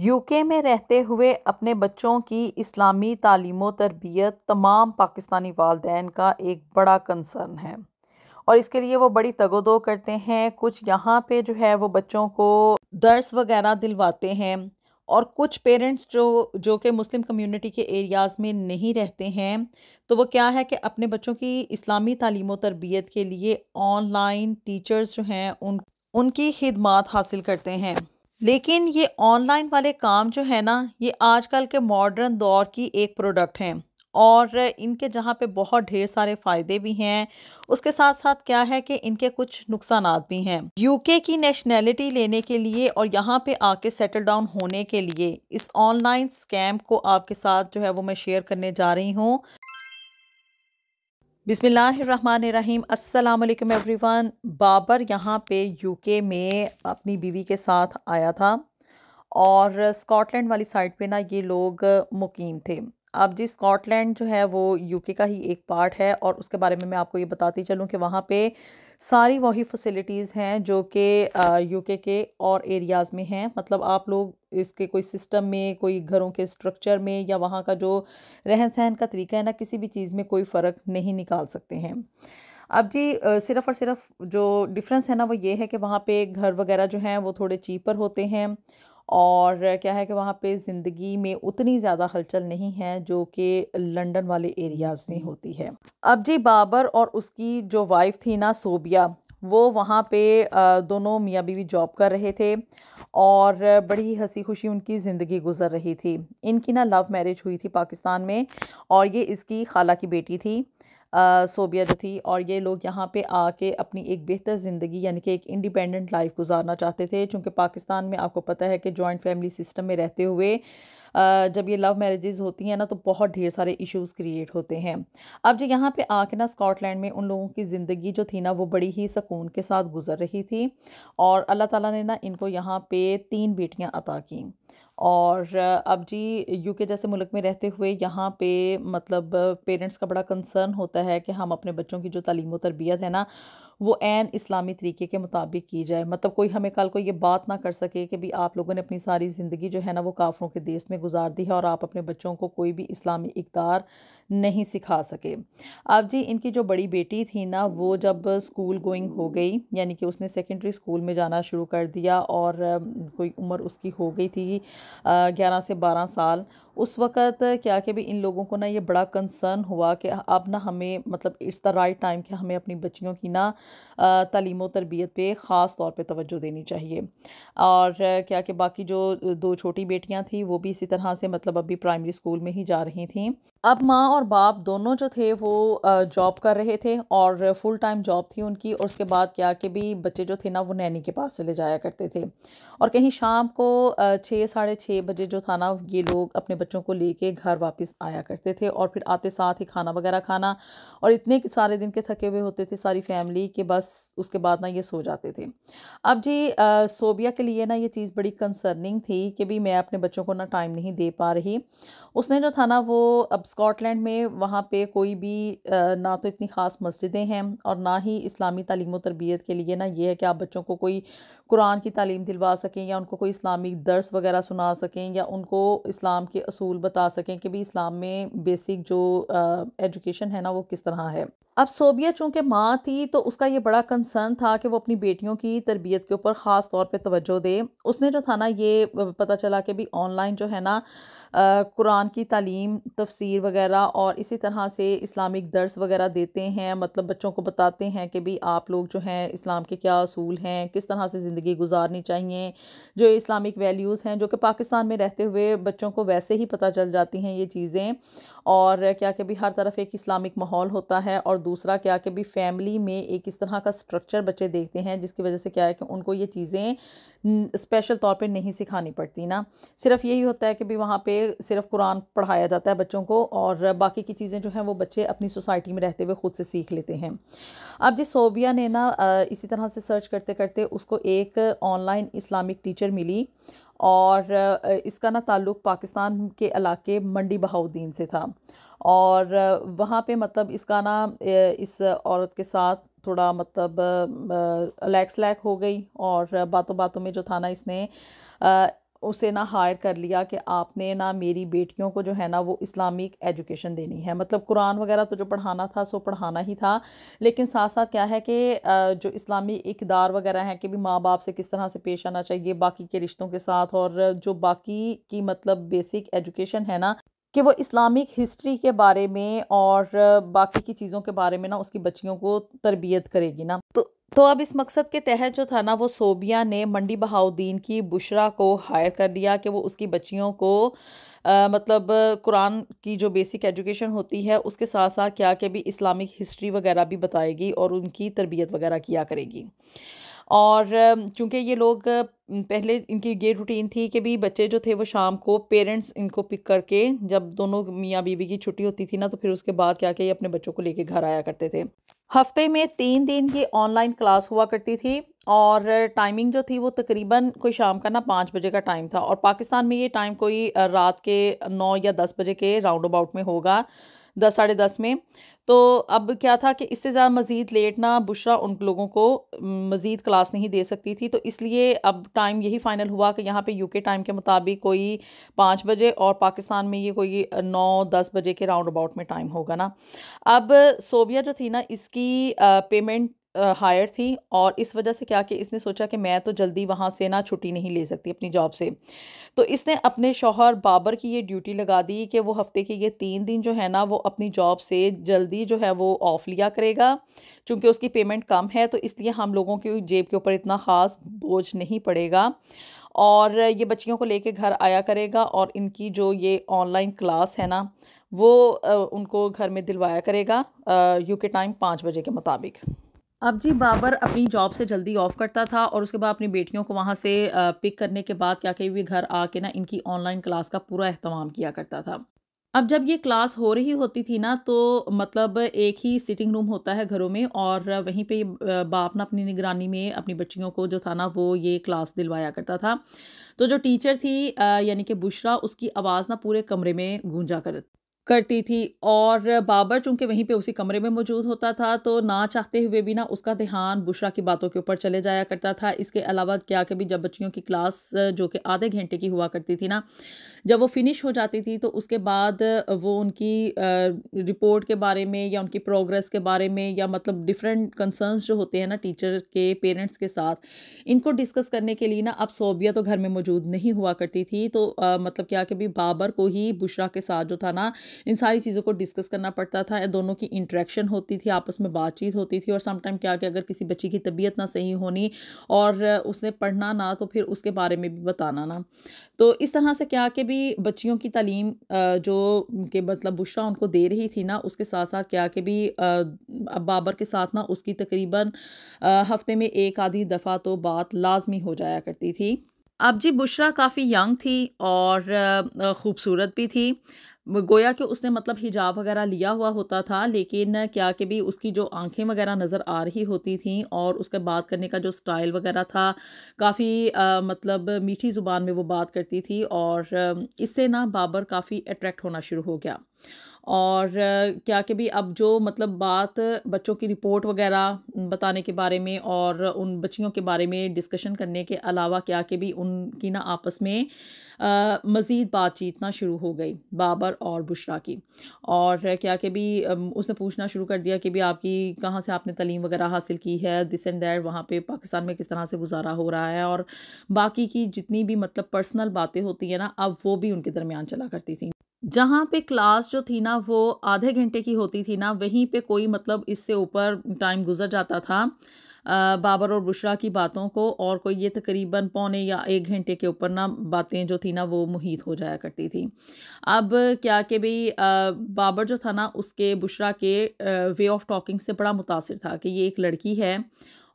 UK में रहते हुए अपने बच्चों की इस्लामी तालीम तरबियत तमाम पाकिस्तानी वालदैन का एक बड़ा कंसर्न है और इसके लिए वो बड़ी तगोदो करते हैं। कुछ यहाँ पे जो है वो बच्चों को दर्स वगैरह दिलवाते हैं और कुछ पेरेंट्स जो जो कि मुस्लिम कम्युनिटी के एरियाज़ में नहीं रहते हैं, तो वो क्या है कि अपने बच्चों की इस्लामी तालीम तरबियत के लिए ऑनलाइन टीचर्स जो हैं उनकी खिदमात हासिल करते हैं। लेकिन ये ऑनलाइन वाले काम जो है ना, ये आजकल के मॉडर्न दौर की एक प्रोडक्ट हैं और इनके जहाँ पे बहुत ढेर सारे फ़ायदे भी हैं, उसके साथ साथ क्या है कि इनके कुछ नुकसानात भी हैं। यूके की नेशनैलिटी लेने के लिए और यहाँ पे आके सेटल डाउन होने के लिए इस ऑनलाइन स्कैम को आपके साथ जो है वो मैं शेयर करने जा रही हूँ। बिस्मिल्लाहिर्रहमानिर्रहीम, अस्सलाम वालेकुम एवरीवन। बाबर यहाँ पे यूके में अपनी बीवी के साथ आया था और स्कॉटलैंड वाली साइड पे ना ये लोग मुकीम थे। अब जी स्कॉटलैंड जो है वो यूके का ही एक पार्ट है और उसके बारे में मैं आपको ये बताती चलूँ कि वहाँ पे सारी वही फैसिलिटीज़ हैं जो कि यूके के और एरियाज़ में हैं। मतलब आप लोग इसके कोई सिस्टम में, कोई घरों के स्ट्रक्चर में या वहाँ का जो रहन सहन का तरीका है ना, किसी भी चीज़ में कोई फ़र्क नहीं निकाल सकते हैं। अब जी सिर्फ़ और सिर्फ़ जो डिफ़रेंस है ना वो ये है कि वहाँ पे घर वग़ैरह जो हैं वो थोड़े चीपर होते हैं और क्या है कि वहाँ पे ज़िंदगी में उतनी ज़्यादा हलचल नहीं है जो कि लंदन वाले एरियाज़ में होती है। अब जी बाबर और उसकी जो वाइफ़ थी ना सोबिया, वो वहाँ पे दोनों मियाँ बीवी जॉब कर रहे थे और बड़ी ही हँसी खुशी उनकी ज़िंदगी गुजर रही थी। इनकी ना लव मैरिज हुई थी पाकिस्तान में और ये इसकी खाला की बेटी थी, सोबिया जो थी। और ये लोग यहाँ पे आके अपनी एक बेहतर ज़िंदगी यानी कि एक इंडिपेंडेंट लाइफ गुजारना चाहते थे, चूँकि पाकिस्तान में आपको पता है कि जॉइंट फैमिली सिस्टम में रहते हुए जब ये लव मैरिजेज़ होती हैं ना तो बहुत ढेर सारे इश्यूज़ क्रिएट होते हैं। अब जो यहाँ पे आके ना स्कॉटलैंड में उन लोगों की ज़िंदगी जो थी ना वो बड़ी ही सुकून के साथ गुजर रही थी और अल्लाह ताला ने ना इनको यहाँ पे 3 बेटियाँ अता की। और अब जी यूके जैसे मुल्क में रहते हुए यहाँ पे मतलब पेरेंट्स का बड़ा कंसर्न होता है कि हम अपने बच्चों की जो तालीम और तरबियत है ना वो ऐन इस्लामी तरीके के मुताबिक की जाए। मतलब कोई हमें कल को ये बात ना कर सके कि भी आप लोगों ने अपनी सारी ज़िंदगी जो है ना वो काफ़रों के देश में गुजार दी है और आप अपने बच्चों को कोई भी इस्लामी इक़दार नहीं सिखा सके। अब जी इनकी जो बड़ी बेटी थी ना वो जब स्कूल गोइंग हो गई, यानी कि उसने सेकेंडरी स्कूल में जाना शुरू कर दिया और कोई उम्र उसकी हो गई थी 11 से 12 साल। उस वक़्त क्या कि भी इन लोगों को ना ये बड़ा कंसर्न हुआ कि अब ना हमें मतलब इट्स द राइट टाइम कि हमें अपनी बच्चियों की ना तालीम और तरबियत पे ख़ास तौर पे तवज्जो देनी चाहिए। और क्या कि बाकी जो 2 छोटी बेटियां थी वो भी इसी तरह से मतलब अभी प्राइमरी स्कूल में ही जा रही थीं। अब माँ और बाप दोनों जो थे वो जॉब कर रहे थे और फुल टाइम जॉब थी उनकी। और उसके बाद क्या कि भी बच्चे जो थे ना वो नैनी के पास चले जाया करते थे और कहीं शाम को 6 साढ़े 6 बजे जो था ना ये लोग अपने बच्चों को लेके घर वापस आया करते थे और फिर आते साथ ही खाना वगैरह खाना और इतने सारे दिन के थके हुए होते थे सारी फैमिली के बस उसके बाद ना ये सो जाते थे। अब जी सोबिया के लिए ना ये चीज़ बड़ी कंसर्निंग थी कि भी मैं अपने बच्चों को ना टाइम नहीं दे पा रही। उसने जो था ना वो अब स्कॉटलैंड में वहाँ पे कोई भी ना तो इतनी ख़ास मस्जिदें हैं और ना ही इस्लामी तालीम और तरबियत के लिए ना ये है कि आप बच्चों को कोई कुरान की तालीम दिलवा सकें या उनको कोई इस्लामिक दर्स वगैरह सुना सकें या उनको इस्लाम के असूल बता सकें कि भी इस्लाम में बेसिक जो एजुकेशन है ना वो किस तरह है। अब सोबिया चूँकि माँ थी तो उसका ये बड़ा कंसर्न था कि वो अपनी बेटियों की तरबियत के ऊपर ख़ास तौर पे तवज्जो दे। उसने जो था ना ये पता चला कि भी ऑनलाइन जो है ना कुरान की तालीम, तफसीर वगैरह और इसी तरह से इस्लामिक दर्स वगैरह देते हैं। मतलब बच्चों को बताते हैं कि भी आप लोग जो हैं इस्लाम के क्या असूल हैं, किस तरह से ज़िंदगी गुजारनी चाहिए, जो इस्लामिक वैल्यूज़ हैं जो कि पाकिस्तान में रहते हुए बच्चों को वैसे ही पता चल जाती हैं ये चीज़ें। और क्या कि भी हर तरफ एक इस्लामिक माहौल होता है और दूसरा क्या कि भी फैमिली में एक इस तरह का स्ट्रक्चर बच्चे देखते हैं जिसकी वजह से क्या है कि उनको ये चीज़ें स्पेशल तौर पे नहीं सिखानी पड़ती ना। सिर्फ यही होता है कि भी वहाँ पे सिर्फ कुरान पढ़ाया जाता है बच्चों को और बाकी की चीज़ें जो हैं वो बच्चे अपनी सोसाइटी में रहते हुए खुद से सीख लेते हैं। अब जिस सोबिया ने ना इसी तरह से सर्च करते करते उसको एक ऑनलाइन इस्लामिक टीचर मिली और इसका ना ताल्लुक़ पाकिस्तान के इलाके मंडी बहाउद्दीन से था। और वहाँ पे मतलब इसका ना इस औरत के साथ थोड़ा मतलब लैक हो गई और बातों बातों में जो था ना इसने उसे ना हायर कर लिया कि आपने ना मेरी बेटियों को जो है ना वो इस्लामिक एजुकेशन देनी है। मतलब कुरान वगैरह तो जो पढ़ाना था सो पढ़ाना ही था, लेकिन साथ साथ क्या है कि जो इस्लामी इक़दार वगैरह हैं कि भी माँ बाप से किस तरह से पेश आना चाहिए बाकी के रिश्तों के साथ, और जो बाकी की मतलब बेसिक एजुकेशन है ना कि वो इस्लामिक हिस्ट्री के बारे में और बाकी की चीज़ों के बारे में ना उसकी बच्चियों को तरबियत करेगी ना। तो अब इस मकसद के तहत जो था ना वो सोबिया ने मंडी बहाउद्दीन की बुशरा को हायर कर लिया कि वो उसकी बच्चियों को मतलब कुरान की जो बेसिक एजुकेशन होती है उसके साथ साथ क्या कि भी इस्लामिक हिस्ट्री वगैरह भी बताएगी और उनकी तरबियत वगैरह किया करेगी। और चूँकि ये लोग पहले इनकी ये रूटीन थी कि भी बच्चे जो थे वो शाम को पेरेंट्स इनको पिक करके, जब दोनों मियाँ बीवी की छुट्टी होती थी ना तो फिर उसके बाद क्या ये अपने बच्चों को लेके घर आया करते थे। हफ्ते में 3 दिन ये ऑनलाइन क्लास हुआ करती थी, और टाइमिंग जो थी वो तकरीबन कोई शाम का ना 5 बजे का टाइम था, और पाकिस्तान में ये टाइम कोई रात के 9 या 10 बजे के राउंड अबाउट में होगा, 10 साढ़े 10 में। तो अब क्या था कि इससे ज़्यादा मज़ीद लेट ना बुशरा उन लोगों को मज़ीद क्लास नहीं दे सकती थी, तो इसलिए अब टाइम यही फ़ाइनल हुआ कि यहाँ पे यूके टाइम के मुताबिक कोई 5 बजे, और पाकिस्तान में ये कोई 9-10 बजे के राउंड अबाउट में टाइम होगा ना। अब सोबिया जो थी ना इसकी पेमेंट हायर थी, और इस वजह से क्या कि इसने सोचा कि मैं तो जल्दी वहाँ से ना छुट्टी नहीं ले सकती अपनी जॉब से। तो इसने अपने शौहर बाबर की ये ड्यूटी लगा दी कि वो हफ्ते के ये 3 दिन जो है ना वो अपनी जॉब से जल्दी जो है वो ऑफ लिया करेगा। चूँकि उसकी पेमेंट कम है तो इसलिए हम लोगों की जेब के ऊपर इतना ख़ास बोझ नहीं पड़ेगा, और ये बच्चियों को लेके घर आया करेगा और इनकी जो ये ऑनलाइन क्लास है ना वो उनको घर में दिलवाया करेगा यूके टाइम 5 बजे के मुताबिक। अब जी बाबर अपनी जॉब से जल्दी ऑफ करता था, और उसके बाद अपनी बेटियों को वहाँ से पिक करने के बाद क्या कि भी घर आके ना इनकी ऑनलाइन क्लास का पूरा एहतमाम किया करता था। अब जब ये क्लास हो रही होती थी ना तो मतलब एक ही सिटिंग रूम होता है घरों में, और वहीं पे बाप ना अपनी निगरानी में अपनी बच्चियों को जो था ना वो ये क्लास दिलवाया करता था। तो जो टीचर थी यानी कि बुशरा, उसकी आवाज़ ना पूरे कमरे में गूंजा करती थी, और बाबर चूँकि वहीं पे उसी कमरे में मौजूद होता था तो ना चाहते हुए भी ना उसका ध्यान बुशरा की बातों के ऊपर चले जाया करता था। इसके अलावा क्या कि भी जब बच्चियों की क्लास जो कि आधे घंटे की हुआ करती थी ना, जब वो फिनिश हो जाती थी तो उसके बाद वो उनकी रिपोर्ट के बारे में या उनकी प्रोग्रेस के बारे में या मतलब डिफरेंट कंसर्न्स जो होते हैं ना टीचर के पेरेंट्स के साथ, इनको डिस्कस करने के लिए ना अब सोबिया तो घर में मौजूद नहीं हुआ करती थी। तो मतलब क्या कि भी बाबर को ही बुशरा के साथ जो था ना इन सारी चीज़ों को डिस्कस करना पड़ता था। दोनों की इंटरेक्शन होती थी, आपस में बातचीत होती थी, और समटाइम क्या कि अगर किसी बच्ची की तबीयत ना सही होनी और उसने पढ़ना ना तो फिर उसके बारे में भी बताना ना। तो इस तरह से क्या कि भी बच्चियों की तालीम जो के मतलब बुशरा उनको दे रही थी ना उसके साथ साथ क्या कि भी अब बाबर के साथ ना उसकी तकरीबन हफ्ते में एक आधी दफ़ा तो बात लाजमी हो जाया करती थी। अब जी बुशरा काफ़ी यंग थी और खूबसूरत भी थी। गोया कि उसने मतलब हिजाब वगैरह लिया हुआ होता था, लेकिन क्या कि भी उसकी जो आंखें वगैरह नज़र आ रही होती थी और उसके बात करने का जो स्टाइल वगैरह था काफ़ी मतलब मीठी ज़ुबान में वो बात करती थी, और इससे ना बाबर काफ़ी अट्रैक्ट होना शुरू हो गया। और क्या कि भी अब जो मतलब बात बच्चों की रिपोर्ट वगैरह बताने के बारे में और उन बच्चियों के बारे में डिस्कशन करने के अलावा क्या कि भी उनकी ना आपस में मज़ीद बातचीत ना शुरू हो गई बाबर और बुशरा की। और क्या कि भी उसने पूछना शुरू कर दिया कि भी आपकी कहाँ से आपने तालीम वगैरह हासिल की है, दिस एंड दैट, वहाँ पे पाकिस्तान में किस तरह से गुजारा हो रहा है, और बाकी की जितनी भी मतलब पर्सनल बातें होती है ना अब वो भी उनके दरमियान चला करती थी। जहाँ पे क्लास जो थी ना वो आधे घंटे की होती थी ना, वहीं पे कोई मतलब इससे ऊपर टाइम गुजर जाता था बाबर और बुशरा की बातों को, और कोई ये तकरीबन पौने या 1 घंटे के ऊपर ना बातें जो थी ना वो मुहीत हो जाया करती थी। अब क्या कि भाई बाबर जो था ना उसके बुशरा के वे ऑफ टॉकिंग से बड़ा मुतासिर था कि ये एक लड़की है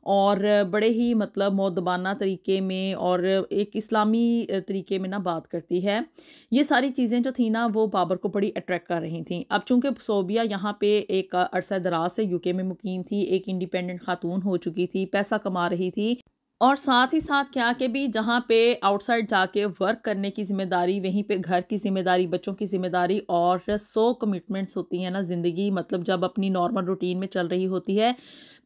और बड़े ही मतलब मौदबाना तरीके में और एक इस्लामी तरीके में ना बात करती है। ये सारी चीज़ें जो थी ना वो बाबर को बड़ी अट्रैक्ट कर रही थी। अब चूँकि सोबिया यहाँ पे एक अरसा दराज से यूके में मुकीम थी, एक इंडिपेंडेंट खातून हो चुकी थी, पैसा कमा रही थी। और साथ ही साथ क्या कि भी जहाँ पे आउटसाइड जाके वर्क करने की ज़िम्मेदारी, वहीं पे घर की ज़िम्मेदारी, बच्चों की ज़िम्मेदारी और 100 कमिटमेंट्स होती हैं ना ज़िंदगी, मतलब जब अपनी नॉर्मल रूटीन में चल रही होती है,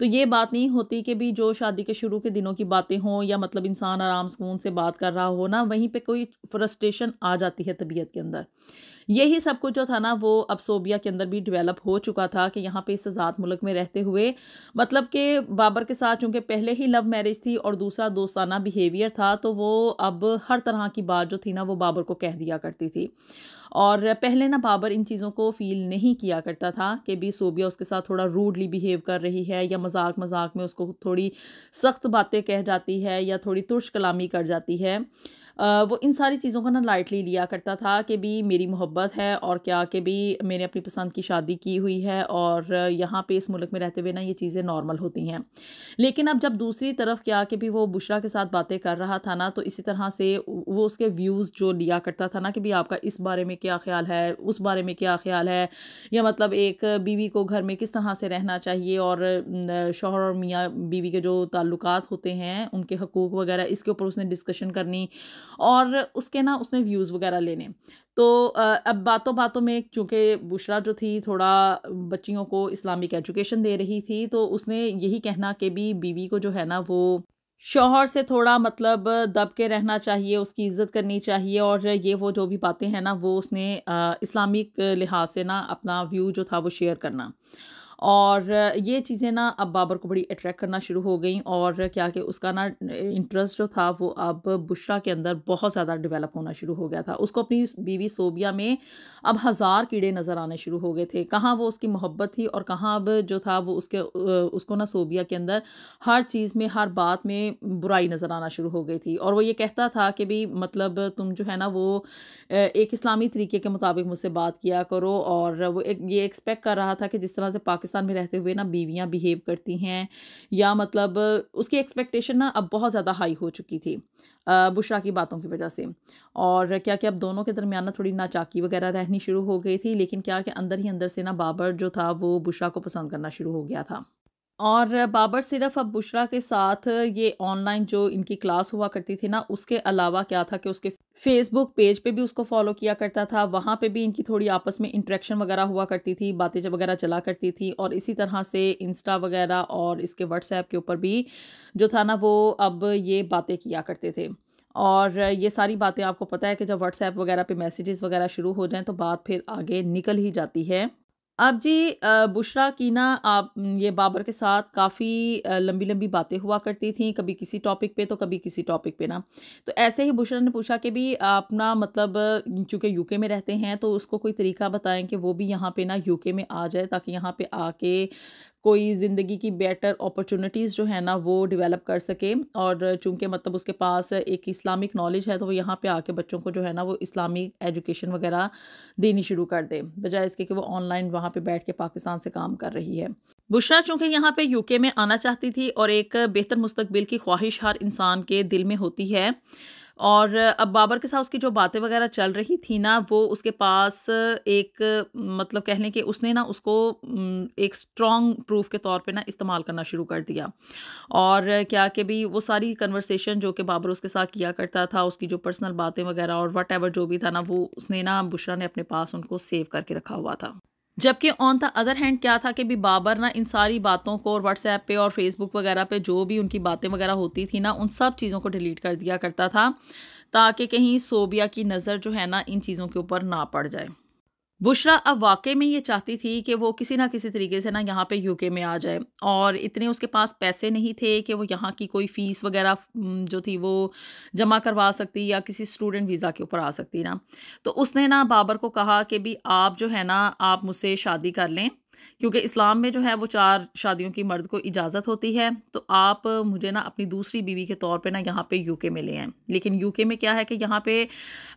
तो ये बात नहीं होती कि भी जो शादी के शुरू के दिनों की बातें हों या मतलब इंसान आराम सुकून से बात कर रहा हो ना, वहीं पे कोई फ्रस्ट्रेशन आ जाती है तबीयत के अंदर। यही सब कुछ जो था ना वो अब सोबिया के अंदर भी डेवलप हो चुका था कि यहाँ पे इस आज़ाद मुल्क में रहते हुए मतलब कि बाबर के साथ चूँकि पहले ही लव मैरिज थी और दूसरा दोस्ताना बिहेवियर था, तो वो अब हर तरह की बात जो थी ना वो बाबर को कह दिया करती थी। और पहले ना बाबर इन चीज़ों को फ़ील नहीं किया करता था कि भी सोबिया उसके साथ थोड़ा रूडली बिहेव कर रही है या मज़ाक-मज़ाक में उसको थोड़ी सख्त बातें कह जाती है या थोड़ी तुर्श कलामी कर जाती है। वो इन सारी चीज़ों को ना लाइटली लिया करता था कि भी मेरी मोहब्बत है और क्या कि भी मैंने अपनी पसंद की शादी की हुई है और यहाँ पे इस मुल्क में रहते हुए ना ये चीज़ें नॉर्मल होती हैं। लेकिन अब जब दूसरी तरफ क्या कि भी वो बुशरा के साथ बातें कर रहा था ना, तो इसी तरह से वो उसके व्यूज़ जो लिया करता था ना कि भी आपका इस बारे में क्या ख़्याल है, उस बारे में क्या ख़्याल है, या मतलब एक बीवी को घर में किस तरह से रहना चाहिए और शौहर और मियाँ बीवी के जो ताल्लुकात होते हैं, उनके हकूक़ वग़ैरह, इसके ऊपर उसने डिस्कशन करनी और उसके ना उसने व्यूज़ वग़ैरह लेने। तो अब बातों-बातों में चूँकि बुशरा जो थी थोड़ा बच्चियों को इस्लामिक एजुकेशन दे रही थी, तो उसने यही कहना कि भी बीवी को जो है ना वो शौहर से थोड़ा मतलब दब के रहना चाहिए, उसकी इज़्ज़त करनी चाहिए और ये वो जो भी बातें हैं ना वो उसने इस्लामिक लिहाज से ना अपना व्यू जो था वो शेयर करना। और ये चीज़ें ना अब बाबर को बड़ी अट्रैक्ट करना शुरू हो गई और क्या कि उसका ना इंटरेस्ट जो था वो अब बुशरा के अंदर बहुत ज़्यादा डेवलप होना शुरू हो गया था। उसको अपनी बीवी सोबिया में अब हज़ार कीड़े नज़र आने शुरू हो गए थे। कहाँ वो उसकी मोहब्बत थी और कहाँ अब जो था वो उसको ना सोबिया के अंदर हर चीज़ में, हर बात में बुराई नज़र आना शुरू हो गई थी। और वो ये कहता था कि भी मतलब तुम जो है ना वो एक इस्लामी तरीके के मुताबिक मुझसे बात किया करो, और वो ये एक्सपेक्ट कर रहा था कि जिस तरह से पाकिस्तान में रहते हुए ना बीवियाँ बिहेव करती हैं, या मतलब उसकी एक्सपेक्टेशन ना अब बहुत ज़्यादा हाई हो चुकी थी बुशरा की बातों की वजह से। और क्या कि अब दोनों के दरमियान ना थोड़ी नाचाकी वगैरह रहनी शुरू हो गई थी, लेकिन क्या कि अंदर ही अंदर से ना बाबर जो था वो बुशरा को पसंद करना शुरू हो गया था। और बाबर सिर्फ़ अब बुशरा के साथ ये ऑनलाइन जो इनकी क्लास हुआ करती थी ना, उसके अलावा क्या था कि उसके फ़ेसबुक पेज पे भी उसको फ़ॉलो किया करता था। वहाँ पे भी इनकी थोड़ी आपस में इंटरेक्शन वग़ैरह हुआ करती थी, बातें वग़ैरह चला करती थी, और इसी तरह से इंस्टा वग़ैरह और इसके व्हाट्सऐप के ऊपर भी जो था ना वो अब ये बातें किया करते थे। और ये सारी बातें आपको पता है कि जब व्हाट्सऐप वग़ैरह पे मैसेजेस वग़ैरह शुरू हो जाएँ तो बात फिर आगे निकल ही जाती है। अब जी बुशरा की ना आप ये बाबर के साथ काफ़ी लंबी-लंबी बातें हुआ करती थीं, कभी किसी टॉपिक पे तो कभी किसी टॉपिक पे ना। तो ऐसे ही बुशरा ने पूछा कि भी आप ना मतलब चूँकि यूके में रहते हैं तो उसको कोई तरीका बताएँ कि वो भी यहाँ पे ना यूके में आ जाए, ताकि यहाँ पे आके कोई ज़िंदगी की बेटर अपॉर्चुनिटीज़ जो है ना वो डेवलप कर सके। और चूँकि मतलब उसके पास एक इस्लामिक नॉलेज है, तो वो यहाँ पे आके बच्चों को जो है ना वो इस्लामिक एजुकेशन वगैरह देनी शुरू कर दे, बजाय इसके कि वो ऑनलाइन वहाँ पे बैठ के पाकिस्तान से काम कर रही है। बुशरा चूँकि यहाँ पे यूके में आना चाहती थी और एक बेहतर मुस्तकबिल की ख्वाहिश हर इंसान के दिल में होती है, और अब बाबर के साथ उसकी जो बातें वगैरह चल रही थी ना, वो उसके पास एक मतलब कह लें कि उसने ना उसको एक स्ट्रॉन्ग प्रूफ के तौर पे ना इस्तेमाल करना शुरू कर दिया। और क्या कि भी वो सारी कन्वर्सेशन जो कि बाबर उसके साथ किया करता था, उसकी जो पर्सनल बातें वगैरह और व्हाटएवर जो भी था ना, वो उसने ना बुशरा ने अपने पास उनको सेव करके रखा हुआ था। जबकि ऑन द अदर हैंड क्या था कि भी बाबर ना इन सारी बातों को और व्हाट्सएप पे और फेसबुक वगैरह पे जो भी उनकी बातें वगैरह होती थी ना, उन सब चीज़ों को डिलीट कर दिया करता था, ताकि कहीं सोबिया की नज़र जो है ना इन चीज़ों के ऊपर ना पड़ जाए। बुशरा अब वाक़ई में ये चाहती थी कि वो किसी न किसी तरीके से ना यहाँ पे यूके में आ जाए, और इतने उसके पास पैसे नहीं थे कि वो यहाँ की कोई फ़ीस वग़ैरह जो थी वो जमा करवा सकती या किसी स्टूडेंट वीज़ा के ऊपर आ सकती ना। तो उसने ना बाबर को कहा कि भी आप जो है ना आप मुझसे शादी कर लें, क्योंकि इस्लाम में जो है वो 4 शादियों की मर्द को इजाज़त होती है, तो आप मुझे ना अपनी दूसरी बीवी के तौर पे ना यहाँ पे यूके में ले आएँ। लेकिन यूके में क्या है कि यहाँ पे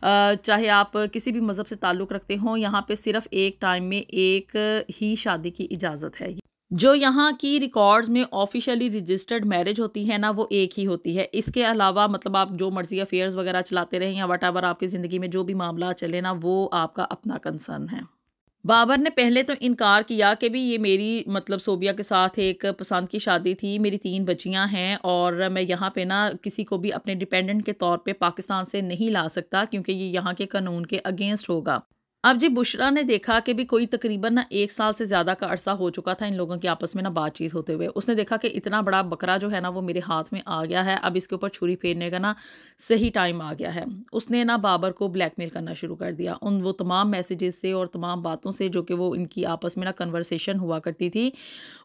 चाहे आप किसी भी मज़हब से ताल्लुक़ रखते हों, यहाँ पे सिर्फ़ एक टाइम में एक ही शादी की इजाज़त है। जो यहाँ की रिकॉर्ड्स में ऑफ़िशियली रजिस्टर्ड मैरिज होती है ना, वो एक ही होती है। इसके अलावा मतलब आप जो मर्ज़ी अफ़ेयर्स वग़ैरह चलाते रहें या व्हाटएवर आपकी ज़िंदगी में जो भी मामला चले ना, वो आपका अपना कंसर्न है। बाबर ने पहले तो इनकार किया कि भी ये मेरी मतलब सोबिया के साथ एक पसंद की शादी थी, मेरी 3 बच्चियाँ हैं और मैं यहाँ पे ना किसी को भी अपने डिपेंडेंट के तौर पे पाकिस्तान से नहीं ला सकता क्योंकि ये यहाँ के कानून के अगेंस्ट होगा। अब जी बुशरा ने देखा कि भी कोई तकरीबन ना 1 साल से ज़्यादा का अरसा हो चुका था इन लोगों की आपस में ना बातचीत होते हुए। उसने देखा कि इतना बड़ा बकरा जो है ना वो मेरे हाथ में आ गया है, अब इसके ऊपर छुरी फेरने का ना सही टाइम आ गया है। उसने ना बाबर को ब्लैकमेल करना शुरू कर दिया। वो तमाम मैसेजेस से और तमाम बातों से जो कि वो इनकी आपस में ना कन्वर्सेशन हुआ करती थी,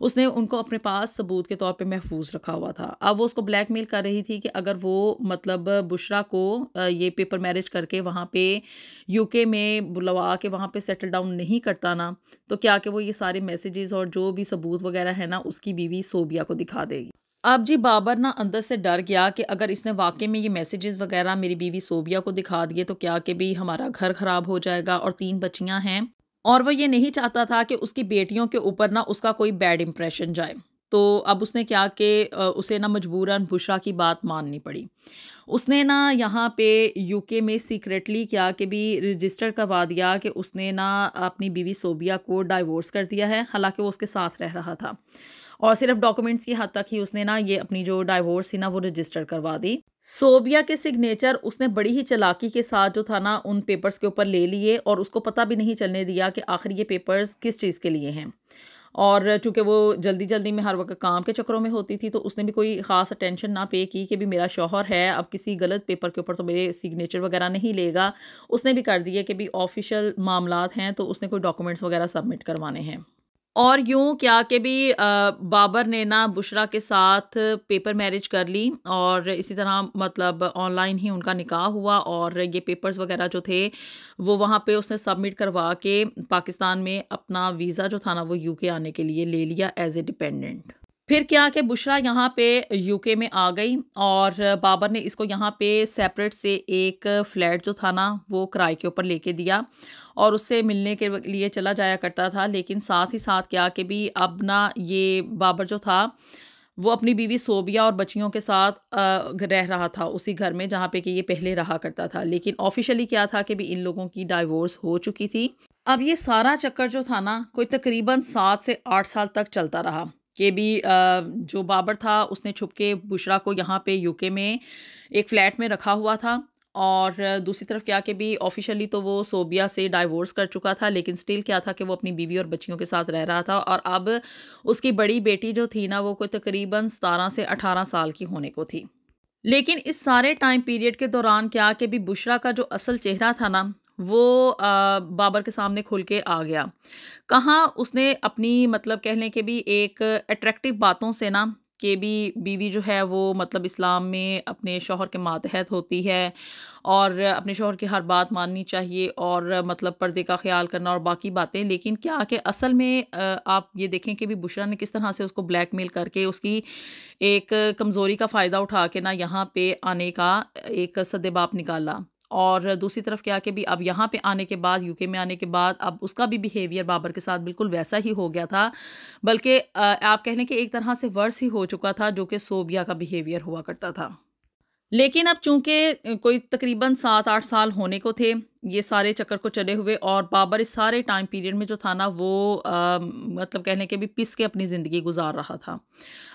उसने उनको अपने पास सबूत के तौर पे महफूज़ रखा हुआ था। अब वो उसको ब्लैकमेल कर रही थी कि अगर वो मतलब बुशरा को ये पेपर मैरिज करके वहाँ पे यूके में बुलवा के वहाँ पे सेटल डाउन नहीं करता ना, तो क्या कि वो ये सारे मैसेजेस और जो भी सबूत वगैरह है ना उसकी बीवी सोबिया को दिखा देगी। अब जी बाबर ना अंदर से डर गया कि अगर इसने वाकई में ये मैसेजेस वगैरह मेरी बीवी सोबिया को दिखा दिए तो क्या कि भी हमारा घर खराब हो जाएगा और 3 बच्चियां हैं और वो ये नहीं चाहता था कि उसकी बेटियों के ऊपर ना उसका कोई बैड इंप्रेशन जाए। तो अब उसने क्या कि उसे ना मजबूरन बुशरा की बात माननी पड़ी। उसने ना यहाँ पे यूके में सीक्रेटली क्या कि भी रजिस्टर करवा दिया कि उसने ना अपनी बीवी सोबिया को डाइवोर्स कर दिया है, हालांकि वो उसके साथ रह रहा था और सिर्फ डॉक्यूमेंट्स की हद तक ही उसने ना ये अपनी जो डाइवोर्स थी ना वो रजिस्टर करवा दी। सोबिया के सिग्नेचर उसने बड़ी ही चालाकी के साथ जो था ना उन पेपर्स के ऊपर ले लिए और उसको पता भी नहीं चलने दिया कि आखिर ये पेपर्स किस चीज़ के लिए हैं। और चूँकि वो जल्दी जल्दी में हर वक्त काम के चक्करों में होती थी तो उसने भी कोई ख़ास अटेंशन ना पे की कि भी मेरा शौहर है, अब किसी गलत पेपर के ऊपर तो मेरे सिग्नेचर वगैरह नहीं लेगा। उसने भी कर दिए कि भी ऑफिशियल मामलात हैं तो उसने कोई डॉक्यूमेंट्स वगैरह सबमिट करवाने हैं। और यूँ क्या कि भी बाबर ने ना बुशरा के साथ पेपर मैरिज कर ली और इसी तरह मतलब ऑनलाइन ही उनका निकाह हुआ और ये पेपर्स वगैरह जो थे वो वहाँ पे उसने सबमिट करवा के पाकिस्तान में अपना वीज़ा जो था ना वो यूके आने के लिए ले लिया एज ए डिपेंडेंट। फिर क्या कि बुशरा यहाँ पे यूके में आ गई और बाबर ने इसको यहाँ पे सेपरेट से एक फ्लैट जो था ना वो किराए के ऊपर लेके दिया और उससे मिलने के लिए चला जाया करता था। लेकिन साथ ही साथ क्या कि भी अब ना ये बाबर जो था वो अपनी बीवी सोबिया और बच्चियों के साथ रह रहा था उसी घर में जहाँ पे कि ये पहले रहा करता था। लेकिन ऑफिशियली क्या था कि भी इन लोगों की डाइवोर्स हो चुकी थी। अब ये सारा चक्कर जो था ना कोई तकरीबन 7 से 8 साल तक चलता रहा कि भी जो बाबर था उसने छुप के बुशरा को यहाँ पे यूके में एक फ़्लैट में रखा हुआ था और दूसरी तरफ क्या कि भी ऑफिशियली तो वो सोबिया से डाइवोर्स कर चुका था, लेकिन स्टिल क्या था कि वो अपनी बीवी और बच्चियों के साथ रह रहा था और अब उसकी बड़ी बेटी जो थी ना वो कोई तकरीबन 17 से 18 साल की होने को थी। लेकिन इस सारे टाइम पीरियड के दौरान क्या कि भी बुशरा का जो असल चेहरा था ना वो बाबर के सामने खुल के आ गया। कहाँ उसने अपनी मतलब कह लें कि भी एक अट्रैक्टिव बातों से ना कि भी बीवी जो है वो मतलब इस्लाम में अपने शौहर के मातहत होती है और अपने शौहर की हर बात माननी चाहिए और मतलब पर्दे का ख्याल करना और बाकी बातें। लेकिन क्या कि असल में आप ये देखें कि भी बुशरा ने किस तरह से उसको ब्लैकमेल करके उसकी एक कमज़ोरी का फ़ायदा उठा के ना यहाँ पे आने का एक सद्देबाप निकाला। और दूसरी तरफ क्या कि भी अब यहाँ पे आने के बाद यूके में आने के बाद अब उसका भी बिहेवियर बाबर के साथ बिल्कुल वैसा ही हो गया था, बल्कि आप कह लें कि एक तरह से वर्स ही हो चुका था जो कि सोबिया का बिहेवियर हुआ करता था। लेकिन अब चूंकि कोई तकरीबन 7-8 साल होने को थे ये सारे चक्कर को चले हुए और बाबर इस सारे टाइम पीरियड में जो था ना वो मतलब कहने के भी पिस के अपनी ज़िंदगी गुजार रहा था।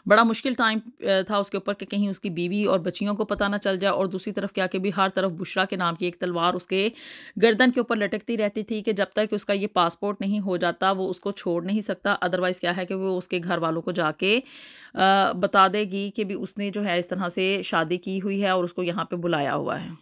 बड़ा मुश्किल टाइम था उसके ऊपर कि कहीं उसकी बीवी और बच्चियों को पता ना चल जाए और दूसरी तरफ क्या कि भी हर तरफ बुशरा के नाम की एक तलवार उसके गर्दन के ऊपर लटकती रहती थी कि जब तक कि उसका ये पासपोर्ट नहीं हो जाता वो उसको छोड़ नहीं सकता। अदरवाइज़ क्या है कि वो उसके घर वालों को जाके बता देगी कि भी उसने जो है इस तरह से शादी की हुई है और उसको यहाँ पे बुलाया हुआ है।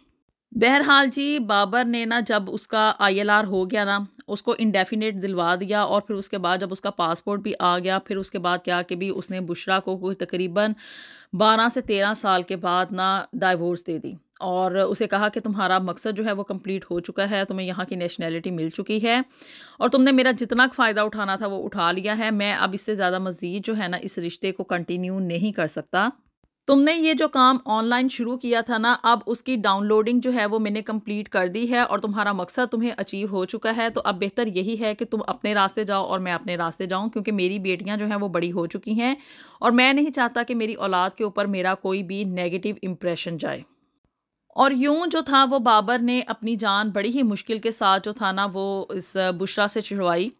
बहरहाल जी बाबर ने ना जब उसका आईएलआर हो गया ना उसको इंडेफिनेट दिलवा दिया और फिर उसके बाद जब उसका पासपोर्ट भी आ गया फिर उसके बाद क्या कि भी उसने बुशरा को कोई तकरीबन 12 से 13 साल के बाद ना डाइवोर्स दे दी और उसे कहा कि तुम्हारा मकसद जो है वो कंप्लीट हो चुका है, तुम्हें यहाँ की नेशनैलिटी मिल चुकी है और तुमने मेरा जितना फ़ायदा उठाना था वो उठा लिया है। मैं अब इससे ज़्यादा मज़ीद जो है ना इस रिश्ते को कंटिन्यू नहीं कर सकता। तुमने ये जो काम ऑनलाइन शुरू किया था ना अब उसकी डाउनलोडिंग जो है वो मैंने कंप्लीट कर दी है और तुम्हारा मकसद तुम्हें अचीव हो चुका है। तो अब बेहतर यही है कि तुम अपने रास्ते जाओ और मैं अपने रास्ते जाऊं क्योंकि मेरी बेटियां जो हैं वो बड़ी हो चुकी हैं और मैं नहीं चाहता कि मेरी औलाद के ऊपर मेरा कोई भी नेगेटिव इम्प्रेशन जाए। और यूं जो था वो बाबर ने अपनी जान बड़ी ही मुश्किल के साथ जो था ना वो इस बुशरा से छुड़वाई।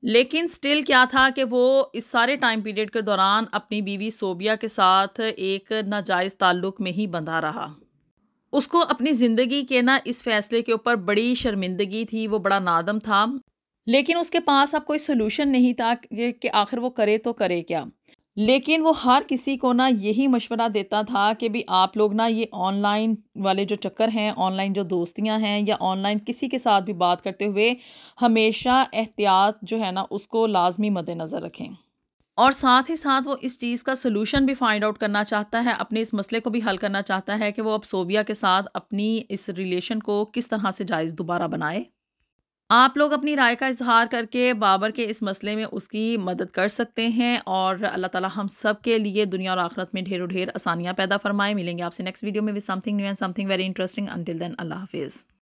लेकिन स्टिल क्या था कि वो इस सारे टाइम पीरियड के दौरान अपनी बीवी सोबिया के साथ एक नाजायज़ ताल्लुक़ में ही बंधा रहा। उसको अपनी ज़िंदगी के ना इस फ़ैसले के ऊपर बड़ी शर्मिंदगी थी, वो बड़ा नादम था। लेकिन उसके पास अब कोई सॉल्यूशन नहीं था कि आखिर वो करे तो करे क्या? लेकिन वो हर किसी को ना यही मशवरा देता था कि भी आप लोग ना ये ऑनलाइन वाले जो चक्कर हैं, ऑनलाइन जो दोस्तियां हैं या ऑनलाइन किसी के साथ भी बात करते हुए हमेशा एहतियात जो है ना उसको लाज़मी मद्देनज़र रखें। और साथ ही साथ वो इस चीज़ का सॉल्यूशन भी फाइंड आउट करना चाहता है, अपने इस मसले को भी हल करना चाहता है कि वो अब सोबिया के साथ अपनी इस रिलेशन को किस तरह से जायज़ दोबारा बनाए। आप लोग अपनी राय का इज़हार करके बाबर के इस मसले में उसकी मदद कर सकते हैं और अल्लाह ताला हम सब के लिए दुनिया और आखिरत में ढेरों ढेर आसानियाँ पैदा फरमाए। मिलेंगे आपसे नेक्स्ट वीडियो में with something new and something very interesting. Until then अल्लाह हाफिज़।